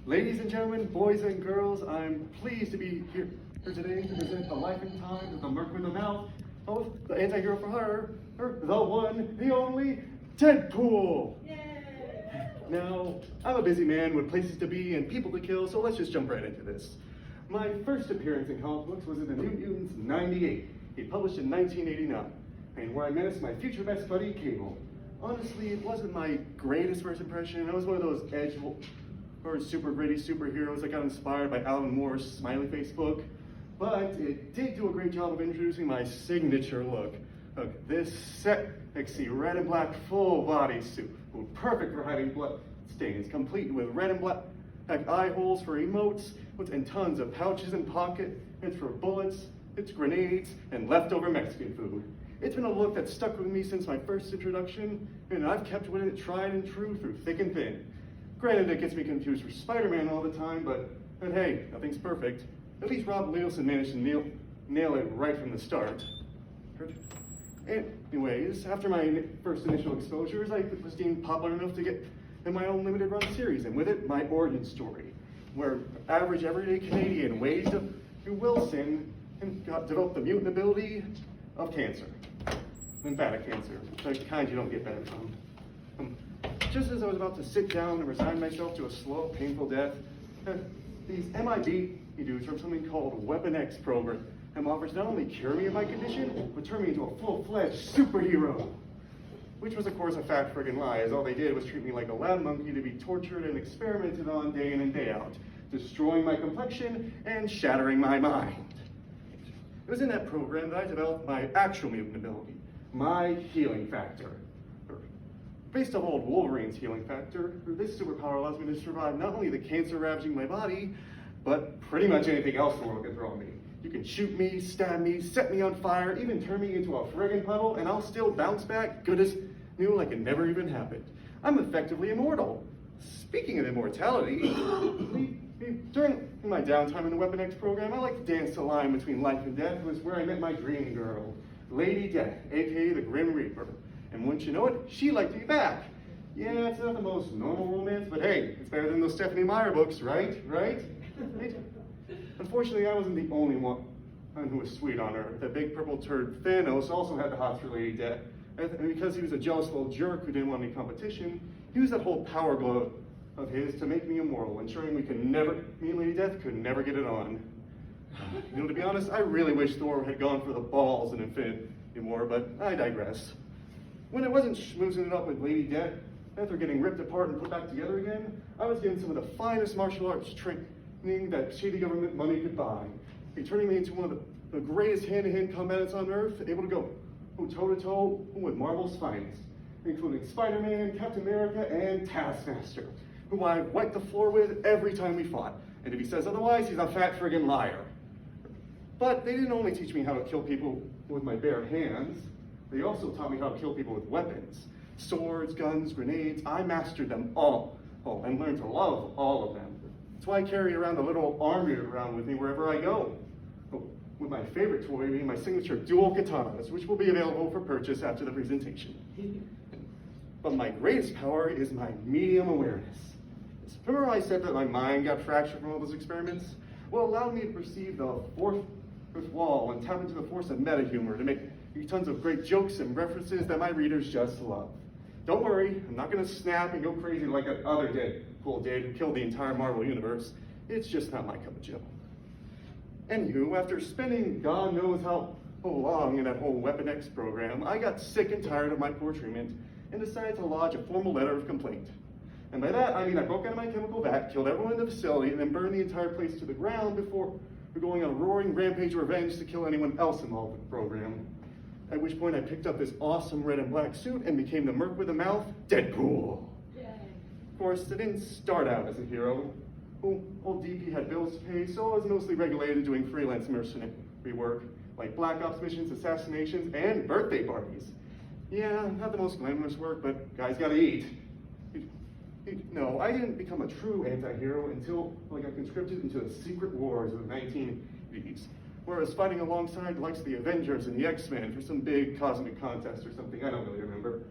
Ladies and gentlemen, boys and girls, I'm pleased to be here today to present the life and times of the Merc with the Mouth, of the anti-hero for hire, the one, the only, Deadpool! Yay! Now, I'm a busy man with places to be and people to kill, so let's just jump right into this. My first appearance in comic books was in the New Mutants '98. It published in 1989, and where I menaced my future best buddy, Cable. Honestly, it wasn't my greatest first impression. I was one of those edge or super gritty superheroes that got inspired by Alan Moore's smiley face book. But it did do a great job of introducing my signature look. Look, this sexy red and black full body suit, perfect for hiding blood stains, complete with red and black eye holes for emotes, and tons of pouches and pockets for bullets, it's grenades, and leftover Mexican food. It's been a look that's stuck with me since my first introduction, and I've kept with it tried and true through thick and thin. Granted, it gets me confused for Spider-Man all the time, but hey, nothing's perfect. At least Rob Littleson managed to nail it right from the start. Anyways, after my first initial exposures, I was deemed popular enough to get in my own limited run series, and with it, my origin story, where average everyday Canadian Wade Wilson developed the mutant ability of cancer. Lymphatic cancer, the kind you don't get better from. Just as I was about to sit down and resign myself to a slow, painful death, these MIB dudes from something called Weapon X program offers not only cure me of my condition, but turn me into a full-fledged superhero. Which was, of course, a fat friggin' lie, as all they did was treat me like a lab monkey to be tortured and experimented on day in and day out, destroying my complexion and shattering my mind. It was in that program that I developed my actual mutant ability, my healing factor. Based on old Wolverine's healing factor, this superpower allows me to survive not only the cancer ravaging my body, but pretty much anything else the world can throw at me. You can shoot me, stab me, set me on fire, even turn me into a friggin' puddle, and I'll still bounce back good as new like it never even happened. I'm effectively immortal. Speaking of immortality, during my downtime in the Weapon X program, I like to dance the line between life and death. It was where I met my dream girl, Lady Death, aka the Grim Reaper. And once you know it, she liked me back. Yeah, it's not the most normal romance, but hey, it's better than those Stephanie Meyer books, right? Unfortunately, I wasn't the only one who was sweet on her. The big purple turd Thanos also had the hots for Lady Death. And because he was a jealous little jerk who didn't want any competition, he used that whole power glove of his to make me immortal, ensuring me and Lady Death could never get it on. To be honest, I really wish Thor had gone for the balls in Infinity War, but I digress. When I wasn't schmoozing it up with Lady Death, after getting ripped apart and put back together again, I was getting some of the finest martial arts training that shady government money could buy. Turning me into one of the greatest hand-to-hand combatants on Earth, able to go toe-to-toe with Marvel's finest, including Spider-Man, Captain America, and Taskmaster, who I wiped the floor with every time we fought. And if he says otherwise, he's a fat friggin' liar. But they didn't only teach me how to kill people with my bare hands, they also taught me how to kill people with weapons. Swords, guns, grenades, I mastered them all and learned to love all of them. That's why I carry around a little army around with me wherever I go. With my favorite toy being my signature dual katanas, which will be available for purchase after the presentation. But my greatest power is my medium awareness. Remember I said that my mind got fractured from all those experiments? Well, it allowed me to perceive the fourth wall and tap into the force of meta humor to make tons of great jokes and references that my readers just love. Don't worry, I'm not gonna snap and go crazy like that other Deadpool did who killed the entire Marvel Universe. It's just not my cup of joe. Anywho, after spending God knows how long in that whole Weapon X program, I got sick and tired of my poor treatment and decided to lodge a formal letter of complaint. And by that, I mean I broke out of my chemical vat, killed everyone in the facility, and then burned the entire place to the ground before going on a roaring rampage of revenge to kill anyone else involved with the program. At which point I picked up this awesome red and black suit and became the Merc with the Mouth, Deadpool. Yay. Of course, I didn't start out as a hero. Old DP had bills to pay, so I was mostly regulated doing freelance mercenary work, like Black Ops missions, assassinations, and birthday parties. Yeah, not the most glamorous work, but guys gotta eat. No, I didn't become a true anti-hero until I got conscripted into the secret wars of the 1980s, where I was fighting alongside the likes of the Avengers and the X-Men for some big cosmic contest or something, I don't really remember.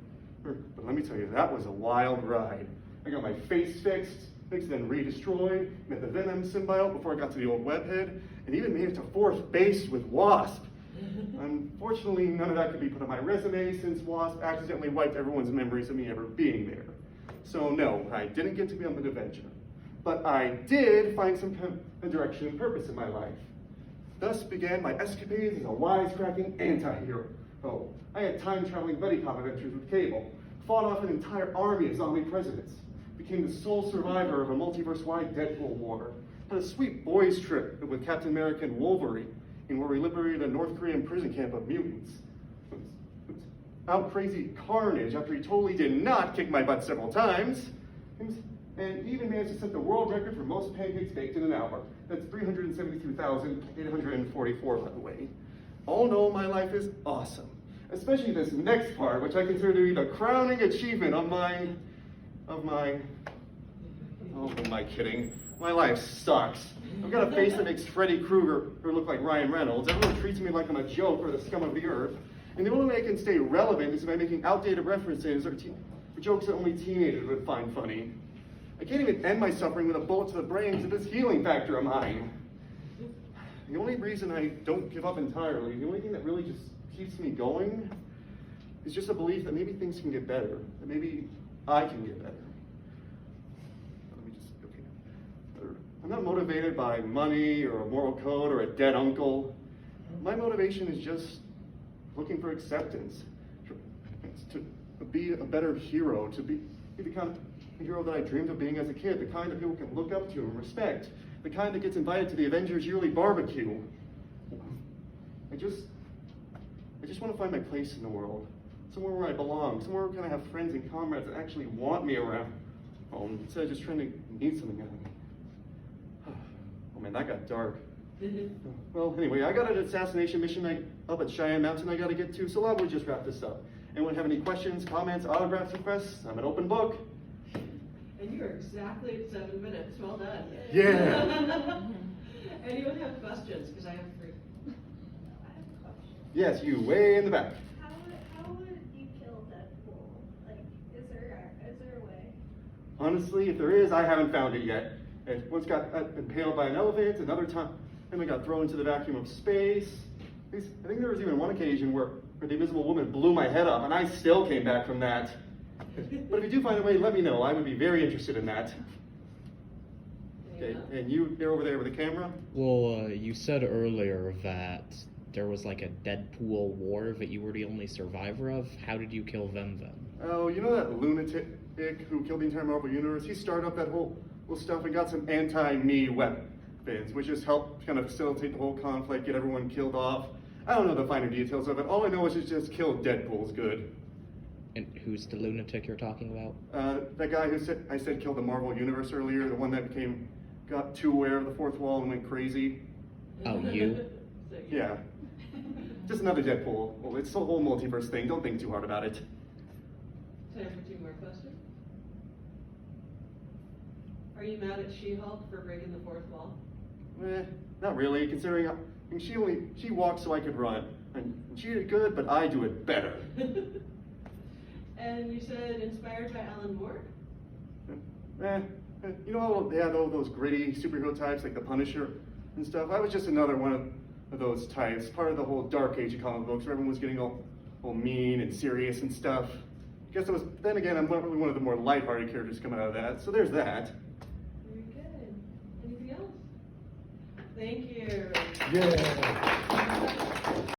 But let me tell you, that was a wild ride. I got my face fixed, Fixed then re-destroyed, met the Venom symbiote before it got to the old webhead, and even made it to 4th base with Wasp. Unfortunately, none of that could be put on my resume since Wasp accidentally wiped everyone's memories of me ever being there. So no, I didn't get to be on the Avenger. But I did find some kind of direction and purpose in my life. Thus began my escapades as a wisecracking anti-hero. Oh, I had time-traveling buddy cop adventures with Cable, fought off an entire army of zombie presidents, became the sole survivor of a multiverse-wide Deadpool war, had a sweet boys trip with Captain America and Wolverine, where we liberated a North Korean prison camp of mutants. Out crazy Carnage after he totally did not kick my butt several times, and even managed to set the world record for most pancakes baked in an hour. That's 372,844, by the way. All in all, my life is awesome. Especially this next part, which I consider to be the crowning achievement of my, oh, am I kidding? My life sucks. I've got a face that makes Freddy Krueger look like Ryan Reynolds. Everyone treats me like I'm a joke or the scum of the earth. And the only way I can stay relevant is by making outdated references or jokes that only teenagers would find funny. I can't even end my suffering with a bullet to the brain because of this healing factor of mine. The only reason I don't give up entirely, the only thing that really just keeps me going, is just a belief that maybe things can get better, that maybe I can get better. I'm not motivated by money or a moral code or a dead uncle. My motivation is just looking for acceptance, to be a better hero, to be the kind of hero that I dreamed of being as a kid, the kind that people can look up to and respect, the kind that gets invited to the Avengers yearly barbecue. I just want to find my place in the world, somewhere where I belong, somewhere where I have friends and comrades that actually want me around, instead of just trying to need something out of me. Oh man, that got dark. Well, anyway, I got an assassination mission up at Cheyenne Mountain I got to get to, so why don't we just wrap this up? Anyone have any questions, comments, autographs, requests? I'm an open book. And you're exactly at 7 minutes. Well done. Yeah. Anyone have questions? Because I have 3. I have a question. Yes, you way in the back. How would you kill Deadpool? Like, is there a way? Honestly, if there is, I haven't found it yet. And once got impaled by an elephant, another time, then we got thrown into the vacuum of space. I think there was even one occasion where the Invisible Woman blew my head off, and I still came back from that. But if you do find a way, let me know. I would be very interested in that. Okay, and you, they're over there with the camera? Well, you said earlier that there was like a Deadpool war that you were the only survivor of. How did you kill them then? Oh, you know that lunatic who killed the entire Marvel Universe? He started up that whole stuff and got some anti-me weapons, which just helped kind of facilitate the whole conflict, get everyone killed off. I don't know the finer details of it. All I know is it just killed Deadpool's good. And who's the lunatic you're talking about? That guy who I said killed the Marvel Universe earlier, the one that got too aware of the fourth wall and went crazy. Oh, you? Yeah. Just another Deadpool. Well, it's the whole multiverse thing. Don't think too hard about it. Time for 2 more questions. Are you mad at She-Hulk for breaking the 4th wall? Not really, considering she walked so I could run. And she did good, but I do it better. And you said inspired by Alan Moore? You know, they had all those gritty superhero types like the Punisher and stuff. I was just another one of those types, part of the whole dark age of comic books where everyone was getting all mean and serious and stuff. Then again, I'm not really one of the more lighthearted characters coming out of that, so there's that. Very good. Anything else? Thank you. Yeah.